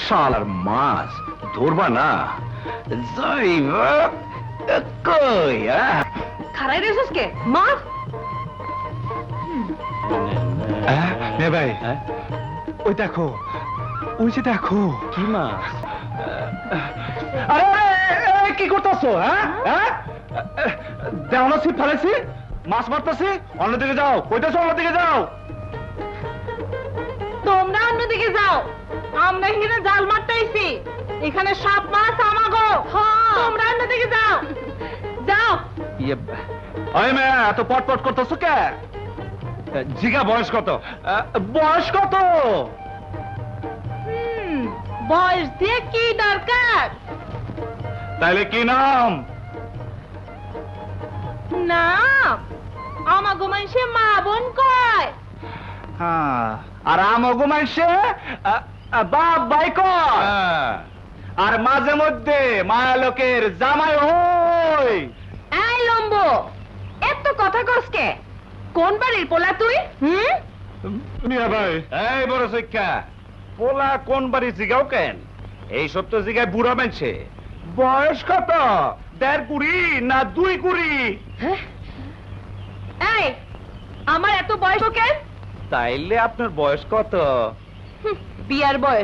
শালার মাছ ধরবা না যাইবা কই খারাই রেছিস কে মাছ মে ভাই ওই দেখো, ওই যে দেখো কি মাছ? আরে কি করতেছো? দেওয়া না ছিপ ফেলেছি, মাছ মারতেছি। অন্যদিকে যাও, কইতেছো অন্যদিকে যাও। তোমরা অন্যদিকে যাও, আমরা এখানে জাল মারতে আইছি। এখানে সাপ মাছ আমাগো। তোমরা অন্যদিকে যাও, যাও। ওই মেয়ে এত পটপট করতেছো কে? জিগা বয়স কত? বয়স কত? বয়স দিয়ে কি দরকার? তাইলে কি নাম? না আমাগো মানুষে মা বোন কয়। আর আমগো মাইসে বাপ ভাই কয়। আর মাঝে মধ্যে মায়া লোকের জামাই হই। এই লম্বো, এত কথা কস কে? কোন বাড়ির পোলা তুই? মিয়া ভাই, এই বড় শিক্ষা পোলা কোন বাড়ি জিগাও কেন? এই সব তো জিগায় বুড়া মানছে। বয়স কত? 1.5 কুড়ি না 2 কুড়ি? এই আমার এত বয়স কেন? তাইলে আপনার বয়স কত? বিয়ার বয়স।